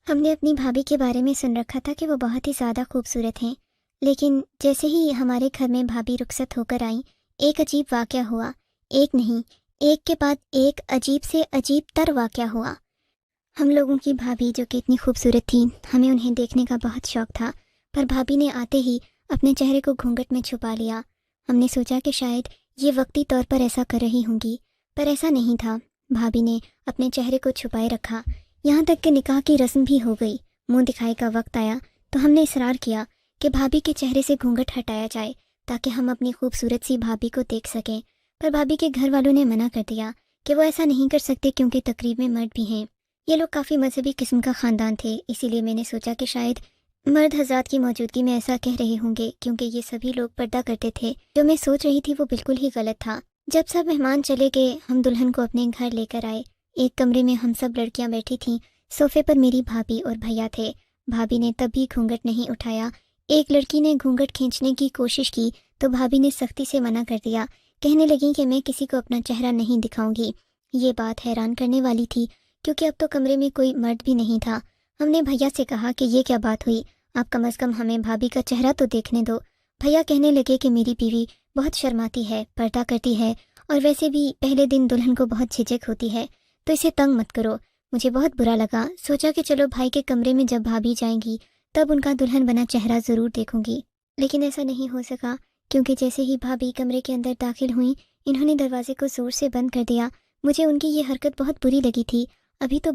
हमने अपनी भाभी के बारे में सुन रखा था कि वो बहुत ही ज़्यादा खूबसूरत हैं, लेकिन जैसे ही हमारे घर में भाभी रुखसत होकर आई, एक अजीब वाक़या हुआ। एक नहीं, एक के बाद एक अजीब से अजीब तर वाक़या हुआ। हम लोगों की भाभी जो कि इतनी खूबसूरत थी, हमें उन्हें देखने का बहुत शौक़ था, पर भाभी ने आते ही अपने चेहरे को घूंघट में छुपा लिया। हमने सोचा कि शायद ये वक्ती तौर पर ऐसा कर रही होंगी, पर ऐसा नहीं था। भाभी ने अपने चेहरे को छुपाए रखा, यहाँ तक कि निकाह की रस्म भी हो गई। मुंह दिखाई का वक्त आया तो हमने इसरार किया कि भाभी के चेहरे से घूंघट हटाया जाए ताकि हम अपनी खूबसूरत सी भाभी को देख सकें, पर भाभी के घर वालों ने मना कर दिया कि वो ऐसा नहीं कर सकते क्योंकि तकरीब में मर्द भी हैं। ये लोग काफ़ी मजहबी किस्म का ख़ानदान थे, इसीलिए मैंने सोचा कि शायद मर्द हज़रात की मौजूदगी में ऐसा कह रहे होंगे, क्योंकि ये सभी लोग पर्दा करते थे। जो मैं सोच रही थी वो बिल्कुल ही गलत था। जब सब मेहमान चले गए, हम दुल्हन को अपने घर लेकर आए। एक कमरे में हम सब लड़कियां बैठी थीं। सोफे पर मेरी भाभी और भैया थे। भाभी ने तब भी घूंघट नहीं उठाया। एक लड़की ने घूंघट खींचने की कोशिश की तो भाभी ने सख्ती से मना कर दिया। कहने लगी कि मैं किसी को अपना चेहरा नहीं दिखाऊंगी। ये बात हैरान करने वाली थी, क्योंकि अब तो कमरे में कोई मर्द भी नहीं था। हमने भैया से कहा कि ये क्या बात हुई, आप कम अज़ कम हमें भाभी का चेहरा तो देखने दो। भैया कहने लगे कि मेरी बीवी बहुत शर्माती है, पर्दा करती है, और वैसे भी पहले दिन दुल्हन को बहुत झिझक होती है, तो इसे तंग मत करो। मुझे बहुत बुरा लगा। सोचा कि चलो भाई के कमरे में जब भाभी जाएंगी तब उनका दुल्हन बना चेहरा ज़रूर देखूंगी, लेकिन ऐसा नहीं हो सका, क्योंकि जैसे ही भाभी कमरे के अंदर दाखिल हुई, इन्होंने दरवाजे को ज़ोर से बंद कर दिया। मुझे उनकी ये हरकत बहुत बुरी लगी थी। अभी तो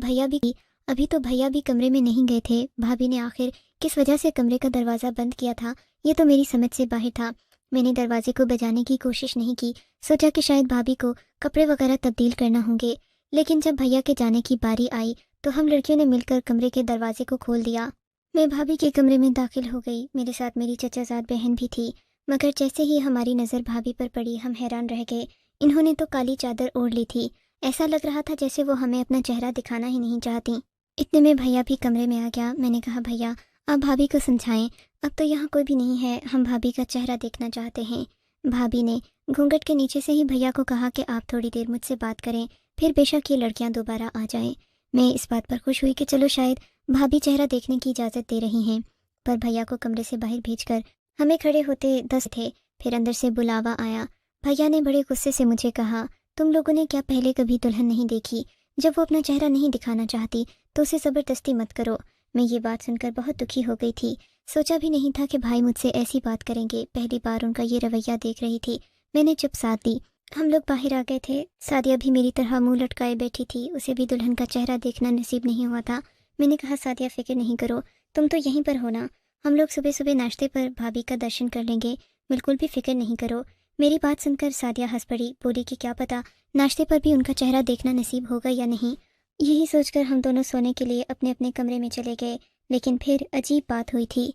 भैया भी कमरे में नहीं गए थे। भाभी ने आखिर किस वजह से कमरे का दरवाज़ा बंद किया था, ये तो मेरी समझ से बाहर था। मैंने दरवाजे को बजाने की कोशिश नहीं की। सोचा कि शायद भाभी को कपड़े वगैरह तब्दील करना होंगे, लेकिन जब भैया के जाने की बारी आई तो हम लड़कियों ने मिलकर कमरे के दरवाजे को खोल दिया। मैं भाभी के कमरे में दाखिल हो गई। मेरे साथ मेरी चचाजाद बहन भी थी, मगर जैसे ही हमारी नज़र भाभी पर पड़ी, हम हैरान रह गए। इन्होंने तो काली चादर ओढ़ ली थी। ऐसा लग रहा था जैसे वो हमें अपना चेहरा दिखाना ही नहीं चाहती। इतने में भैया भी कमरे में आ गया। मैंने कहा, भैया आप भाभी को समझाएं, अब तो यहाँ कोई भी नहीं है, हम भाभी का चेहरा देखना चाहते हैं। भाभी ने घूंघट के नीचे से ही भैया को कहा कि आप थोड़ी देर मुझसे बात करें, फिर बेशक ये लड़कियां दोबारा आ जाएं। मैं इस बात पर खुश हुई कि चलो शायद भाभी चेहरा देखने की इजाज़त दे रही हैं, पर भैया को कमरे से बाहर भेजकर हमें खड़े होते 10 थे। फिर अंदर से बुलावा आया। भैया ने बड़े गुस्से से मुझे कहा, तुम लोगों ने क्या पहले कभी दुल्हन नहीं देखी? जब वो अपना चेहरा नहीं दिखाना चाहती तो उसे ज़बरदस्ती मत करो। मैं ये बात सुनकर बहुत दुखी हो गई थी। सोचा भी नहीं था कि भाई मुझसे ऐसी बात करेंगे। पहली बार उनका ये रवैया देख रही थी। मैंने चुप साध दी। हम लोग बाहर आ गए थे। सादिया भी मेरी तरह मुंह लटकाए बैठी थी। उसे भी दुल्हन का चेहरा देखना नसीब नहीं हुआ था। मैंने कहा, सादिया फ़िक्र नहीं करो, तुम तो यहीं पर हो ना, हम लोग सुबह सुबह नाश्ते पर भाभी का दर्शन कर लेंगे, बिल्कुल भी फ़िक्र नहीं करो। मेरी बात सुनकर सादिया हंस पड़ी, बोली कि क्या पता नाश्ते पर भी उनका चेहरा देखना नसीब होगा या नहीं। यही सोचकर हम दोनों सोने के लिए अपने अपने कमरे में चले गए। लेकिन फिर अजीब बात हुई थी।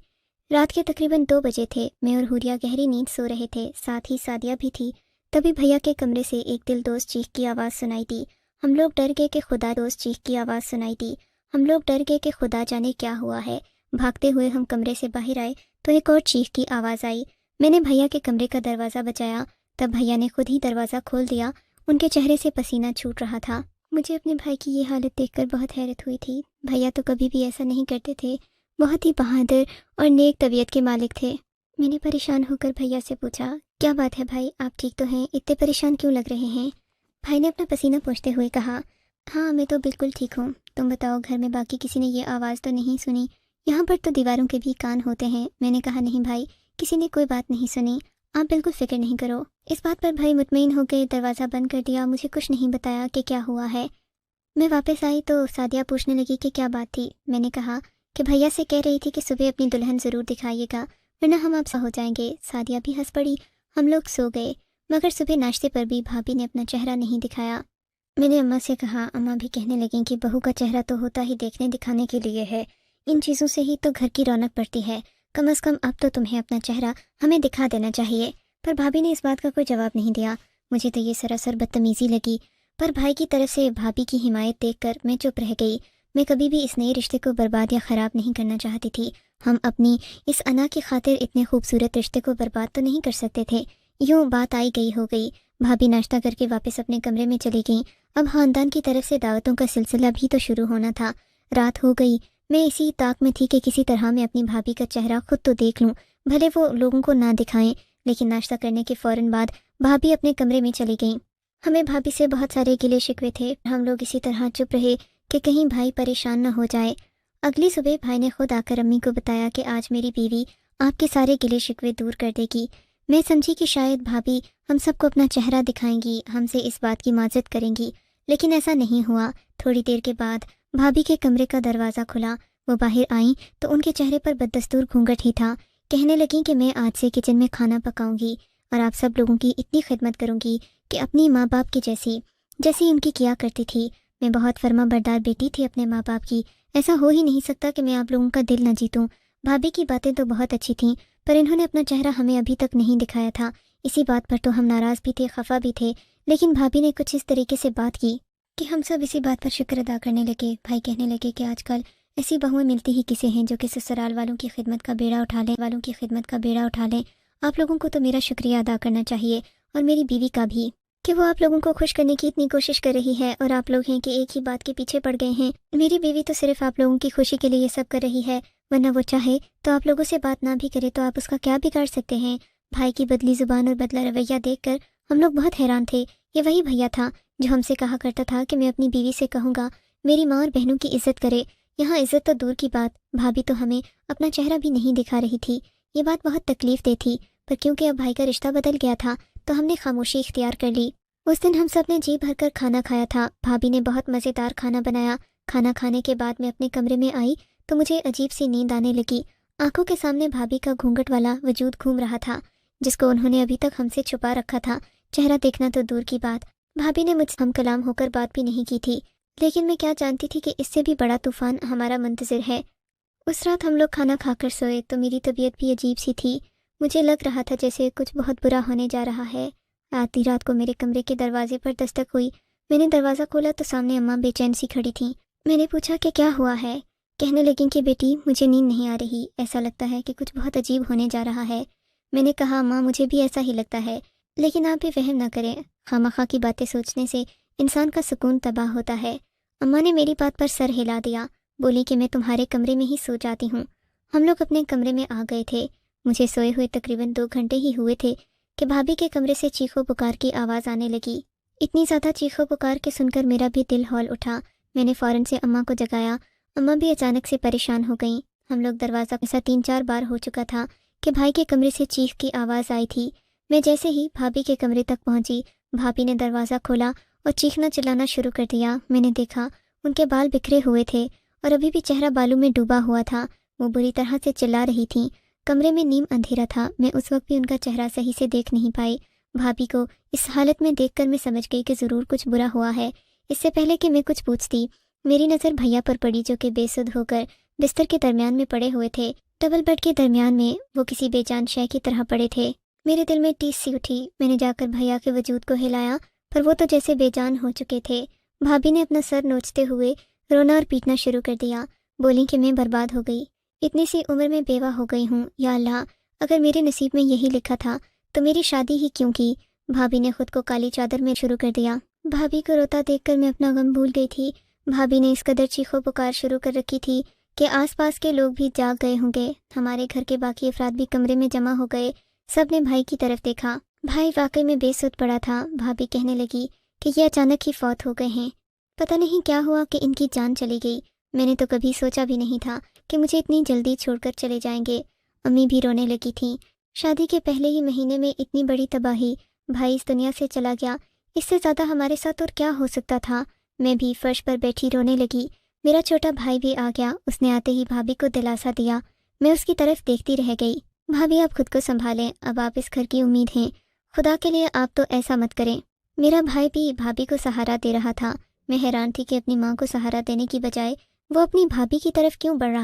रात के तकरीबन 2 बजे थे। मैं और हुरिया गहरी नींद सो रहे थे, साथ ही सादिया भी थी। तभी भैया के कमरे से एक दिलदोज़ चीख की आवाज़ सुनाई दी। हम लोग डर गए कि खुदा जाने क्या हुआ है। भागते हुए हम कमरे से बाहर आए तो एक और चीख की आवाज़ आई। मैंने भैया के कमरे का दरवाज़ा बजाया, तब भैया ने खुद ही दरवाज़ा खोल दिया। उनके चेहरे से पसीना छूट रहा था। मुझे अपने भाई की ये हालत देखकर बहुत हैरत हुई थी। भैया तो कभी भी ऐसा नहीं करते थे, बहुत ही बहादुर और नेक तबीयत के मालिक थे। मैंने परेशान होकर भैया से पूछा, क्या बात है भाई, आप ठीक तो हैं? इतने परेशान क्यों लग रहे हैं? भाई ने अपना पसीना पोंछते हुए कहा, हाँ मैं तो बिल्कुल ठीक हूँ। तुम बताओ, घर में बाकी किसी ने ये आवाज़ तो नहीं सुनी? यहाँ पर तो दीवारों के भी कान होते हैं। मैंने कहा, नहीं भाई, किसी ने कोई बात नहीं सुनी, आप बिल्कुल फ़िक्र नहीं करो। इस बात पर भाई मुतमईन हो गए, दरवाज़ा बंद कर दिया। मुझे कुछ नहीं बताया कि क्या हुआ है। मैं वापस आई तो सादिया पूछने लगी कि क्या बात थी। मैंने कहा कि भैया से कह रही थी कि सुबह अपनी दुल्हन ज़रूर दिखाइएगा, वरना हम आपसे हो जाएंगे। सादिया भी हंस पड़ी। हम लोग सो गए, मगर सुबह नाश्ते पर भी भाभी ने अपना चेहरा नहीं दिखाया। मैंने अम्मा से कहा। अम्मा भी कहने लगीं कि बहू का चेहरा तो होता ही देखने दिखाने के लिए है, इन चीज़ों से ही तो घर की रौनक बढ़ती है। कम अज़ कम अब तो तुम्हें अपना चेहरा हमें दिखा देना चाहिए। पर भाभी ने इस बात का कोई जवाब नहीं दिया। मुझे तो ये सरासर बदतमीज़ी लगी, पर भाई की तरफ से भाभी की हिमायत देखकर मैं चुप रह गई। मैं कभी भी इस नए रिश्ते को बर्बाद या ख़राब नहीं करना चाहती थी। हम अपनी इस अना की खातिर इतने खूबसूरत रिश्ते को बर्बाद तो नहीं कर सकते थे। यूँ बात आई गई हो गई। भाभी नाश्ता करके वापस अपने कमरे में चली गईं। अब ख़ानदान की तरफ से दावतों का सिलसिला भी तो शुरू होना था। रात हो गई। मैं इसी ताक में थी कि किसी तरह मैं अपनी भाभी का चेहरा खुद तो देख लूं, भले वो लोगों को ना दिखाएं। लेकिन नाश्ता करने के फ़ौरन बाद भाभी अपने कमरे में चली गईं। हमें भाभी से बहुत सारे गिले शिकवे थे। हम लोग इसी तरह चुप रहे कि कहीं भाई परेशान न हो जाए। अगली सुबह भाई ने खुद आकर अम्मी को बताया कि आज मेरी बीवी आपके सारे गिले शिकवे दूर कर देगी। मैं समझी कि शायद भाभी हम सबको अपना चेहरा दिखाएंगी, हमसे इस बात की माजरत करेंगी, लेकिन ऐसा नहीं हुआ। थोड़ी देर के बाद भाभी के कमरे का दरवाज़ा खुला। वो बाहर आईं तो उनके चेहरे पर बददस्तूर घूंघट ही था। कहने लगी कि मैं आज से किचन में खाना पकाऊंगी और आप सब लोगों की इतनी खिदमत करूंगी कि अपनी माँ बाप की जैसी उनकी किया करती थी। मैं बहुत फर्मा बरदार बेटी थी अपने माँ बाप की। ऐसा हो ही नहीं सकता कि मैं आप लोगों का दिल न जीतूं। भाभी की बातें तो बहुत अच्छी थीं, पर इन्होंने अपना चेहरा हमें अभी तक नहीं दिखाया था। इसी बात पर तो हम नाराज़ भी थे, खफा भी थे। लेकिन भाभी ने कुछ इस तरीके से बात की कि हम सब इसी बात पर शुक्र अदा करने लगे। भाई कहने लगे कि आजकल ऐसी बहुएं मिलती ही किसे हैं जो कि ससुराल वालों की खिदमत का बेड़ा उठा लें। आप लोगों को तो मेरा शुक्रिया अदा करना चाहिए और मेरी बीवी का भी, कि वो आप लोगों को खुश करने की इतनी कोशिश कर रही है और आप लोग हैं कि एक ही बात के पीछे पड़ गए हैं। मेरी बीवी तो सिर्फ आप लोगों की खुशी के लिए ये सब कर रही है, वरना वो चाहे तो आप लोगों से बात ना भी करे तो आप उसका क्या बिगाड़ सकते हैं। भाई की बदली जुबान और बदला रवैया देखकर हम लोग बहुत हैरान थे। ये वही भैया था जो हमसे कहा करता था कि मैं अपनी बीवी से कहूँगा मेरी माँ और बहनों की इज्जत करे। यहाँ इज्जत तो दूर की बात, भाभी तो हमें अपना चेहरा भी नहीं दिखा रही थी। ये बात बहुत तकलीफ दे थी, पर क्योंकि अब भाई का रिश्ता बदल गया था तो हमने खामोशी इख्तियार कर ली। उस दिन हम सब ने जी भर कर खाना खाया था। भाभी ने बहुत मज़ेदार खाना बनाया। खाना खाने के बाद मैं अपने कमरे में आई तो मुझे अजीब सी नींद आने लगी। आंखों के सामने भाभी का घूंघट वाला वजूद घूम रहा था, जिसको उन्होंने अभी तक हमसे छुपा रखा था। चेहरा देखना तो दूर की बात, भाभी ने मुझसे हम कलाम होकर बात भी नहीं की थी। लेकिन मैं क्या जानती थी कि इससे भी बड़ा तूफान हमारा मुंतज़िर है। उस रात हम लोग खाना खाकर सोए तो मेरी तबीयत भी अजीब सी थी। मुझे लग रहा था जैसे कुछ बहुत बुरा होने जा रहा है। आधी रात को मेरे कमरे के दरवाजे पर दस्तक हुई। मैंने दरवाज़ा खोला तो सामने अम्मा बेचैन सी खड़ी थीं। मैंने पूछा कि क्या हुआ है। कहने लगी कि बेटी मुझे नींद नहीं आ रही, ऐसा लगता है कि कुछ बहुत अजीब होने जा रहा है। मैंने कहा अम्मा मुझे भी ऐसा ही लगता है, लेकिन आप भी वहम ना करें, खामखा की बातें सोचने से इंसान का सुकून तबाह होता है। अम्मा ने मेरी बात पर सर हिला दिया, बोली कि मैं तुम्हारे कमरे में ही सो जाती हूँ। हम लोग अपने कमरे में आ गए थे। मुझे सोए हुए तकरीबन 2 घंटे ही हुए थे कि भाभी के कमरे से चीखों पुकार की आवाज़ आने लगी। इतनी ज़्यादा चीखों पुकार के सुनकर मेरा भी दिल हौल उठा। मैंने फ़ौरन से अम्मा को जगाया। अम्मा भी अचानक से परेशान हो गईं। हम लोग दरवाज़ा ऐसा 3-4 बार हो चुका था कि भाई के कमरे से चीख की आवाज़ आई थी। मैं जैसे ही भाभी के कमरे तक पहुंची, भाभी ने दरवाज़ा खोला और चीखना चिल्लाना शुरू कर दिया। मैंने देखा उनके बाल बिखरे हुए थे और अभी भी चेहरा बालों में डूबा हुआ था। वो बुरी तरह से चिल्ला रही थीं। कमरे में नीम अंधेरा था। मैं उस वक्त भी उनका चेहरा सही से देख नहीं पाई। भाभी को इस हालत में देखकर मैं समझ गई कि ज़रूर कुछ बुरा हुआ है। इससे पहले कि मैं कुछ पूछती, मेरी नज़र भैया पर पड़ी जो कि बेसुध होकर बिस्तर के दरमियान में पड़े हुए थे। डबल बेड के दरमियान में वो किसी बेजान शय की तरह पड़े थे। मेरे दिल में टीस सी उठी। मैंने जाकर भैया के वजूद को हिलाया, पर वो तो जैसे बेजान हो चुके थे। भाभी ने अपना सर नोचते हुए रोना और पीटना शुरू कर दिया। बोली कि मैं बर्बाद हो गई, इतनी सी उम्र में बेवा हो गई हूँ। या अल्लाह, अगर मेरे नसीब में यही लिखा था तो मेरी शादी ही क्यों की। भाभी ने खुद को काली चादर में शुरू कर दिया। भाभी को रोता देखकर मैं अपना गम भूल गई थी। भाभी ने इस कदर चीखों पुकार शुरू कर रखी थी कि आसपास के लोग भी जाग गए होंगे। हमारे घर के बाकी अफराद भी कमरे में जमा हो गए। सब ने भाई की तरफ देखा। भाई वाकई में बेसुध पड़ा था। भाभी कहने लगी कि ये अचानक ही फौत हो गए हैं। पता नहीं क्या हुआ कि इनकी जान चली गई। मैंने तो कभी सोचा भी नहीं था कि मुझे इतनी जल्दी छोड़कर चले जाएंगे। अम्मी भी रोने लगी थीं। शादी के पहले ही महीने में इतनी बड़ी तबाही, भाई इस दुनिया से चला गया, इससे ज़्यादा हमारे साथ और क्या हो सकता था। मैं भी फर्श पर बैठी रोने लगी। मेरा छोटा भाई भी आ गया। उसने आते ही भाभी को दिलासा दिया। मैं उसकी तरफ देखती रह गई। भाभी आप खुद को संभालें, अब आप इस घर की उम्मीद हैं। खुदा के लिए आप तो ऐसा मत करें। मेरा भाई भी भाभी को सहारा दे रहा था। मैं हैरान थी कि अपनी माँ को सहारा देने की बजाय वो अपनी भाभी की तरफ क्यों बढ़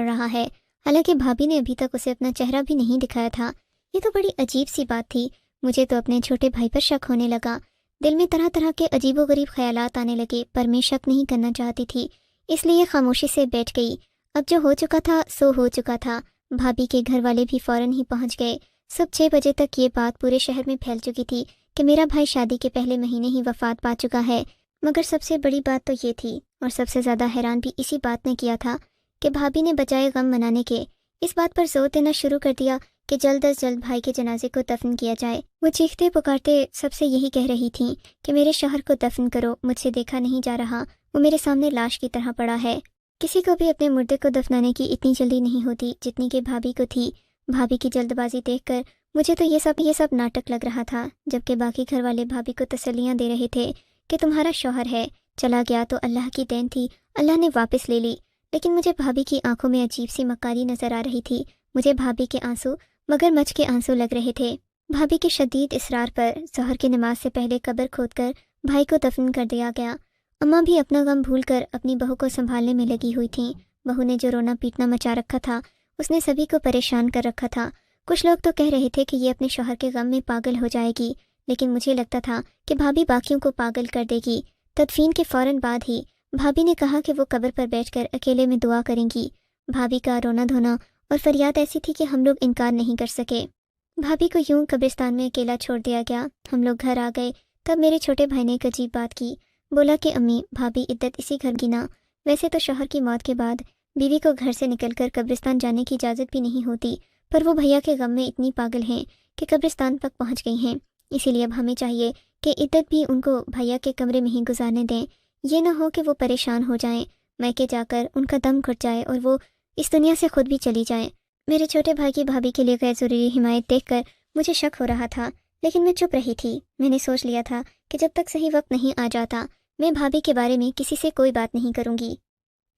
रहा है। हालांकि भाभी ने अभी तक उसे अपना चेहरा भी नहीं दिखाया था। ये तो बड़ी अजीब सी बात थी। मुझे तो अपने छोटे भाई पर शक होने लगा। दिल में तरह तरह के अजीबोगरीब ख्यालात आने लगे, पर मैं शक नहीं करना चाहती थी, इसलिए खामोशी से बैठ गई। अब जो हो चुका था सो हो चुका था। भाभी के घर वाले भी फौरन ही पहुंच गए। सुबह 6 बजे तक ये बात पूरे शहर में फैल चुकी थी कि मेरा भाई शादी के पहले महीने ही वफात पा चुका है। मगर सबसे बड़ी बात तो ये थी, اور سب سے زیادہ حیران بھی اسی بات نے کیا تھا کہ بھابھی نے بجائے غم منانے کے اس بات پر زور دینا شروع کر دیا کہ جلد از جلد بھائی کے جنازے کو دفن کیا جائے۔ وہ چیختے پکارتے سب سے یہی کہہ رہی تھیں کہ میرے شوہر کو دفن کرو، مجھ سے دیکھا نہیں جا رہا، وہ میرے سامنے لاش کی طرح پڑا ہے۔ کسی کو بھی اپنے مردے کو دفنانے کی اتنی جلدی نہیں ہوتی جتنی کہ بھابھی کو تھی۔ بھابھی کی جلد بازی دیکھ کر مجھے تو یہ سب ناٹک لگ رہا تھا، جبکہ باقی گھر والے بھابھی کو تسلیاں دے رہے تھے کہ تمہارا شوہر ہے، چلا گیا تو اللہ کی دین تھی، اللہ نے واپس لے لی۔ لیکن مجھے بھابھی کی آنکھوں میں عجیب سی مکاری نظر آ رہی تھی۔ مجھے بھابھی کے آنسو مگر مچھ کے آنسو لگ رہے تھے۔ بھابھی کے شدید اصرار پر ظہر کی نماز سے پہلے قبر کھود کر بھائی کو دفن کر دیا گیا۔ اماں بھی اپنا غم بھول کر اپنی بہو کو سنبھالنے میں لگی ہوئی تھیں۔ بہو نے جو رونا پیٹنا مچا رکھا تھا اس نے سبھی کو پریشان کر رکھا تھا۔ کچھ لوگ تو کہہ رہے تھے کہ یہ اپنے شوہر کے غم میں پاگل ہو جائے گی، لیکن مجھے لگتا تھا کہ بھابھی باقیوں کو پاگل کر دے گی۔ تدفین کے فوراً بعد ہی بھابھی نے کہا کہ وہ قبر پر بیٹھ کر اکیلے میں دعا کریں گی۔ بھابھی کا رونا دھونا اور فریاد ایسی تھی کہ ہم لوگ انکار نہیں کر سکے۔ بھابھی کو یوں قبرستان میں اکیلا چھوڑ دیا گیا۔ ہم لوگ گھر آ گئے، تب میرے چھوٹے بھائی نے ایک عجیب بات کی۔ بولا کہ امی، بھابھی عدت اسی گھر کی نا، ویسے تو شوہر کی موت کے بعد بیوی کو گھر سے نکل کر قبرستان جانے کی اجازت بھی نہیں ہوتی، پر وہ بھیا کے غم میں اتنی پاگل ہیں کہ قبرستان تک پہنچ گئی ہیں۔ اسی لیے اب ہمیں چاہیے کہ عدت بھی ان کو بھیا کے کمرے میں ہی گزارنے دیں، یہ نہ ہو کہ وہ پریشان ہو جائیں، میکے جا کر ان کا دم گھٹ جائے اور وہ اس دنیا سے خود بھی چلی جائیں۔ میرے چھوٹے بھائی کی بھابھی کے لیے غیر ضروری حمایت دیکھ کر مجھے شک ہو رہا تھا، لیکن میں چپ رہی تھی۔ میں نے سوچ لیا تھا کہ جب تک صحیح وقت نہیں آ جاتا میں بھابھی کے بارے میں کسی سے کوئی بات نہیں کروں گی۔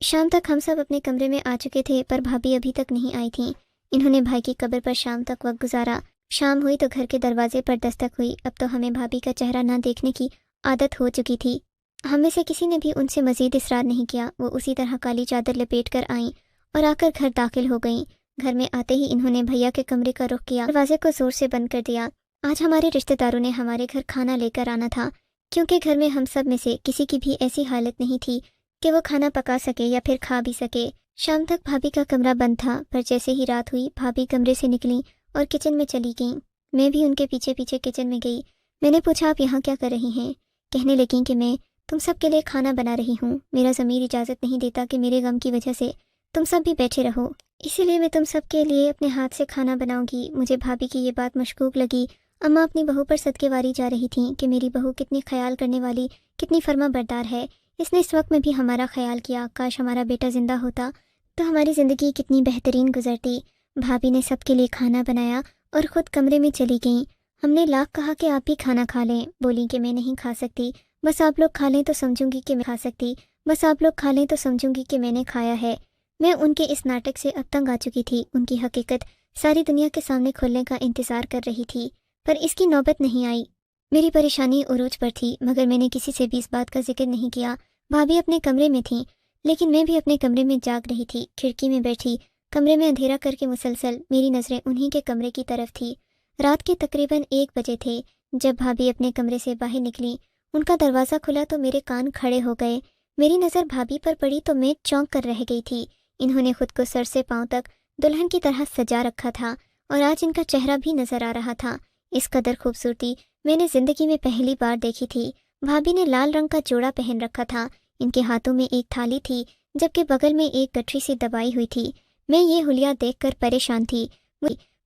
شام تک ہم سب اپنے کمرے میں آ چکے تھے، پر بھابھی ابھی تک نہیں آئی تھیں۔ انہوں نے بھائی کی قبر پر شام تک وقت گزارا۔ شام ہوئی تو گھر کے دروازے پر دستک ہوئی۔ اب تو ہمیں بھابھی کا چہرہ نہ دیکھنے کی عادت ہو چکی تھی۔ ہم میں سے کسی نے بھی ان سے مزید اصرار نہیں کیا۔ وہ اسی طرح کالی چادر لپیٹ کر آئیں اور آ کر گھر داخل ہو گئیں۔ گھر میں آتے ہی انہوں نے بھیا کے کمرے کا رخ کیا، دروازے کو زور سے بند کر دیا۔ آج ہمارے رشتہ داروں نے ہمارے گھر کھانا لے کر آنا تھا، کیونکہ گھر میں ہم سب میں سے کسی کی بھی ایسی حالت نہیں تھی کہ وہ کھانا پکا سکے یا پھر کھا بھی سکے۔ شام تک بھابھی کا کمرہ بند تھا، پر جیسے ہی رات ہوئی بھابھی کمرے سے نکلیں اور کچن میں چلی گئیں۔ میں بھی ان کے پیچھے پیچھے کچن میں گئی۔ میں نے پوچھا، آپ یہاں کیا کر رہی ہیں؟ کہنے لگیں کہ میں تم سب کے لیے کھانا بنا رہی ہوں، میرا ضمیر اجازت نہیں دیتا کہ میرے غم کی وجہ سے تم سب بھی بیٹھے رہو، اسی لیے میں تم سب کے لیے اپنے ہاتھ سے کھانا بناؤں گی۔ مجھے بھابھی کی یہ بات مشکوک لگی۔ اماں اپنی بہو پر صدقے واری جا رہی تھیں کہ میری بہو کتنی خیال کرنے والی، کتنی فرما بردار ہے، اس نے اس وقت میں بھی ہمارا خیال کیا، کاش ہمارا بیٹا زندہ ہوتا تو ہماری زندگی کتنی بہترین گزرتی۔ بھابھی نے سب کے لیے کھانا بنایا اور خود کمرے میں چلی گئیں۔ ہم نے لاکھ کہا کہ آپ بھی کھانا کھا لیں، بولی کہ میں نہیں کھا سکتی، بس آپ لوگ کھا لیں تو سمجھوں گی کہ میں کھا سکتی، بس آپ لوگ کھا لیں تو سمجھوں گی کہ میں نے کھایا ہے۔ میں ان کے اس ناٹک سے اب تنگ آ چکی تھی۔ ان کی حقیقت ساری دنیا کے سامنے کھلنے کا انتظار کر رہی تھی، پر اس کی نوبت نہیں آئی۔ میری پریشانی عروج پر تھی، مگر میں نے کسی سے بھی اس بات کا ذکر نہیں کیا۔ بھابھی اپنے کمرے میں تھیں، لیکن میں بھی اپنے کمرے میں جاگ رہی تھی، کھڑکی میں بیٹھی، کمرے میں اندھیرا کر کے مسلسل میری نظریں انہی کے کمرے کی طرف تھی۔ رات کے تقریباً 1 بجے تھے جب بھابھی اپنے کمرے سے باہر نکلیں۔ ان کا دروازہ کھلا تو میرے کان کھڑے ہو گئے۔ میری نظر بھابھی پر پڑی تو میں چونک کر رہ گئی تھی۔ انہوں نے خود کو سر سے پاؤں تک دلہن کی طرح سجا رکھا تھا اور آج ان کا چہرہ بھی نظر آ رہا تھا۔ اس قدر خوبصورتی میں نے زندگی میں پہلی بار دیکھی تھی۔ بھابھی نے لال رنگ کا جوڑا پہن رکھا تھا، ان کے ہاتھوں میں ایک تھالی تھی جبکہ بغل میں ایک گٹھری سی دبائی ہوئی تھی۔ میں یہ حلیہ دیکھ کر پریشان تھی۔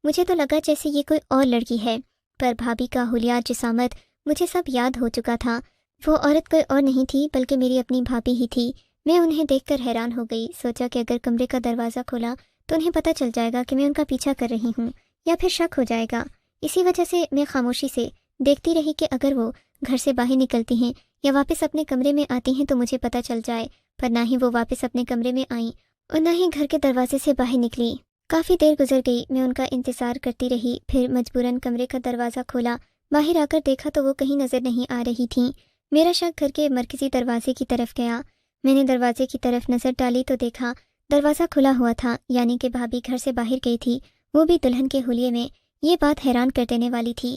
مجھے تو لگا جیسے یہ کوئی اور لڑکی ہے، پر بھابھی کا حلیہ، جسامت، مجھے سب یاد ہو چکا تھا۔ وہ عورت کوئی اور نہیں تھی بلکہ میری اپنی بھابھی ہی تھی۔ میں انہیں دیکھ کر حیران ہو گئی، سوچا کہ اگر کمرے کا دروازہ کھولا تو انہیں پتہ چل جائے گا کہ میں ان کا پیچھا کر رہی ہوں، یا پھر شک ہو جائے گا۔ اسی وجہ سے میں خاموشی سے دیکھتی رہی کہ اگر وہ گھر سے باہر نکلتی ہیں یا واپس اپنے کمرے میں آتی ہیں تو مجھے پتہ چل جائے، پر نہ ہی وہ واپس اپنے کمرے میں آئیں اور نہ ہی گھر کے دروازے سے باہر نکلی۔ کافی دیر گزر گئی، میں ان کا انتظار کرتی رہی، پھر مجبوراً کمرے کا دروازہ کھولا۔ باہر آ کر دیکھا تو وہ کہیں نظر نہیں آ رہی تھیں۔ میرا شک گھر کے مرکزی دروازے کی طرف گیا۔ میں نے دروازے کی طرف نظر ڈالی تو دیکھا دروازہ کھلا ہوا تھا، یعنی کہ بھابھی گھر سے باہر گئی تھی، وہ بھی دلہن کے حلیے میں۔ یہ بات حیران کر دینے والی تھی۔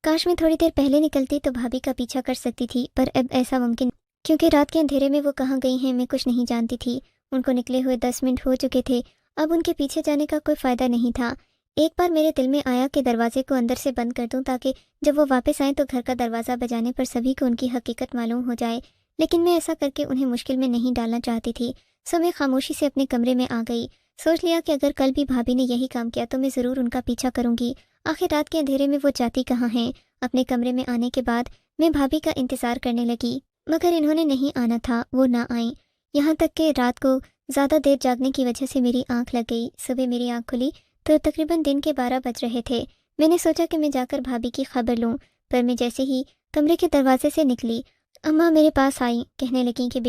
کاش میں تھوڑی دیر پہلے نکلتی تو بھابھی کا پیچھا کر سکتی تھی، پر اب ایسا ممکن، کیونکہ رات کے اندھیرے میں وہ کہاں گئی ہیں میں کچھ نہیں جانتی تھی۔ ان کو نکلے ہوئے 10 منٹ ہو چکے تھے، اب ان کے پیچھے جانے کا کوئی فائدہ نہیں تھا۔ ایک بار میرے دل میں آیا کہ دروازے کو اندر سے بند کر دوں تاکہ جب وہ واپس آئیں تو گھر کا دروازہ بجانے پر سبھی کو ان کی حقیقت معلوم ہو جائے، لیکن میں ایسا کر کے انہیں مشکل میں نہیں ڈالنا چاہتی تھی، سو میں خاموشی سے اپنے کمرے میں آ گئی۔ سوچ لیا کہ اگر کل بھی بھابھی نے یہی کام کیا تو میں ضرور ان کا پیچھا کروں گی، آخر رات کے اندھیرے میں وہ جاتی کہاں ہیں۔ اپنے کمرے میں آنے کے بعد میں بھابھی کا انتظار کرنے لگی، مگر انہوں نے نہیں آنا تھا، وہ نہ آئیں، یہاں تک کہ رات کو زیادہ دیر جاگنے کی وجہ سے میری آنکھ لگ گئی۔ صبح میری آنکھ کھلی تو تقریباً دن کے 12 بج رہے تھے۔ میں نے سوچا کہ میں جا کر بھابھی کی خبر لوں، پر میں جیسے ہی کمرے کے دروازے سے نکلی، اماں میرے پاس آئیں، کہنے لگیں کہ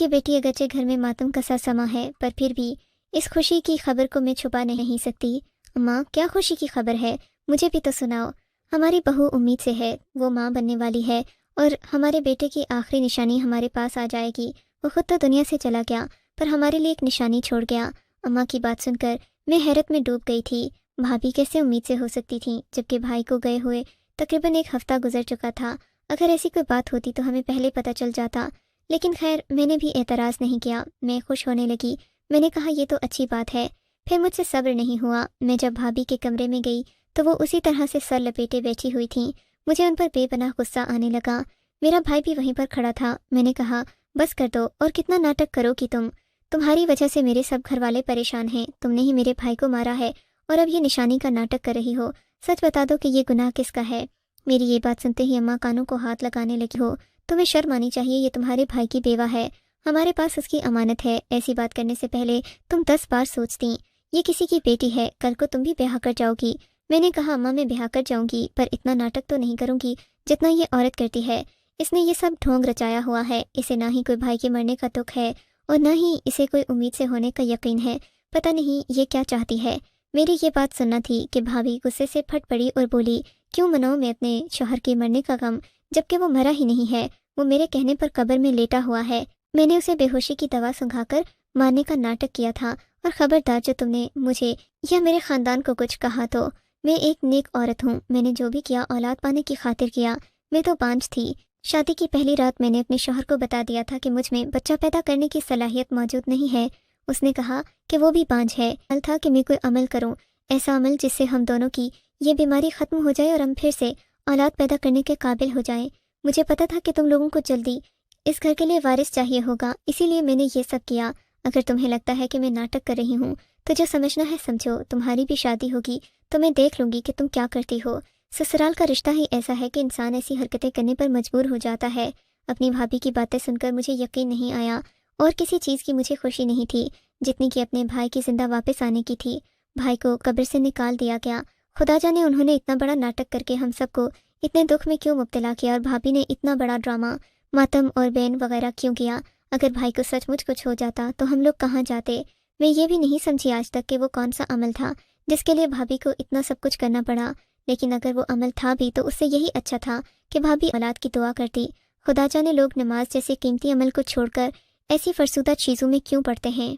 بیٹی اگرچہ گھر میں ماتم کا سا سما ہے، پر پھر بھی اس خوشی کی خبر کو میں چھپا نہیں سکتی۔ اماں کیا خوشی کی خبر ہے؟ مجھے بھی تو سناؤ۔ ہماری بہو امید سے ہے، وہ ماں بننے والی ہے اور ہمارے بیٹے کی آخری نشانی ہمارے پاس آ جائے گی۔ وہ خود تو دنیا سے چلا گیا پر ہمارے لیے ایک نشانی چھوڑ گیا۔ اماں کی بات سن کر میں حیرت میں ڈوب گئی تھی۔ بھابھی کیسے امید سے ہو سکتی تھیں جبکہ بھائی کو گئے ہوئے تقریباً 1 ہفتہ گزر چکا تھا؟ اگر ایسی کوئی بات ہوتی تو ہمیں پہلے پتہ چل جاتا، لیکن خیر میں نے بھی اعتراض نہیں کیا، میں خوش ہونے لگی۔ میں نے کہا یہ تو اچھی بات ہے۔ پھر مجھ سے صبر نہیں ہوا، میں جب بھابھی کے کمرے میں گئی تو وہ اسی طرح سے سر لپیٹے بیٹھی ہوئی تھیں۔ مجھے ان پر بے پناہ غصہ آنے لگا۔ میرا بھائی بھی وہیں پر کھڑا تھا۔ میں نے کہا بس کر دو، اور کتنا ناٹک کرو کہ تمہاری وجہ سے میرے سب گھر والے پریشان ہیں، تم نے ہی میرے بھائی کو مارا ہے اور اب یہ نشانی کا ناٹک کر رہی ہو۔ سچ بتا دو کہ یہ گناہ کس کا ہے؟ میری یہ بات سنتے ہی اماں کانوں کو ہاتھ لگانے لگی۔ ہو تمہیں شرم آنی چاہیے، یہ تمہارے بھائی کی بیوہ ہے، ہمارے پاس اس کی امانت ہے، ایسی بات کرنے سے پہلے تم 10 بار سوچتی۔ یہ کسی کی بیٹی ہے، کل کو تم بھی بیاہ کر جاؤ گی۔ میں نے کہا اماں میں بیاہ کر جاؤں گی پر اتنا ناٹک تو نہیں کروں گی جتنا یہ عورت کرتی ہے۔ اس نے یہ سب ڈھونگ رچایا ہوا ہے، اسے نہ ہی کوئی بھائی کے مرنے کا دکھ ہے اور نہ ہی اسے کوئی امید سے ہونے کا یقین ہے۔ پتہ نہیں یہ کیا چاہتی ہے۔ میری یہ بات سننا تھی کہ بھابھی غصے سے پھٹ پڑی اور بولی کیوں مناؤں میں اپنے شوہر کے مرنے کا غم جبکہ وہ مرا ہی نہیں ہے، وہ میرے کہنے پر قبر میں لیٹا ہوا ہے۔ میں نے اسے بے ہوشی کی دوا سنگھا کر مارنے کا ناٹک کیا تھا، اور خبردار جو تم نے مجھے یا میرے خاندان کو کچھ کہا تو میں ایک نیک عورت ہوں، میں نے جو بھی کیا اولاد پانے کی خاطر کیا۔ میں تو بانجھ تھی۔ شادی کی پہلی رات میں نے اپنے شوہر کو بتا دیا تھا کہ مجھ میں بچہ پیدا کرنے کی صلاحیت موجود نہیں ہے۔ اس نے کہا کہ وہ بھی بانجھ ہے۔ حل تھا کہ میں کوئی عمل کروں، ایسا عمل جس سے ہم دونوں کی یہ بیماری ختم ہو جائے اور ہم پھر سے اولاد پیدا کرنے کے قابل ہو جائیں۔ مجھے پتا تھا کہ تم لوگوں کو جلدی اس گھر کے لیے وارث چاہیے ہوگا، اسی لیے میں نے یہ سب کیا۔ اگر تمہیں لگتا ہے کہ میں ناٹک کر رہی ہوں تو جو سمجھنا ہے سمجھو، تمہاری بھی شادی ہوگی تو میں دیکھ لوں گی کہ تم کیا کرتی ہو۔ سسرال کا رشتہ ہی ایسا ہے کہ انسان ایسی حرکتیں کرنے پر مجبور ہو جاتا ہے۔ اپنی بھابھی کی باتیں سن کر مجھے یقین نہیں آیا اور کسی چیز کی مجھے خوشی نہیں تھی جتنی کہ اپنے بھائی کی زندہ واپس آنے کی تھی۔ بھائی کو قبر سے نکال دیا گیا، خدا جانے انہوں نے اتنا بڑا ناٹک کر کے ہم سب کو اتنے دکھ میں کیوں مبتلا کیا، اور بھابھی نے اتنا بڑا ڈرامہ ماتم اور بین وغیرہ کیوں کیا۔ اگر بھائی کو سچ مچ کچھ ہو جاتا تو ہم لوگ کہاں جاتے؟ میں یہ بھی نہیں سمجھی آج تک کہ وہ کون سا عمل تھا جس کے لیے بھابھی کو اتنا سب کچھ کرنا پڑا، لیکن اگر وہ عمل تھا بھی تو اس سے یہی اچھا تھا کہ بھابھی اولاد کی دعا کرتی۔ خدا جانے لوگ نماز جیسے قیمتی عمل کو چھوڑ کر ایسی فرسودہ چیزوں میں کیوں پڑتے ہیں۔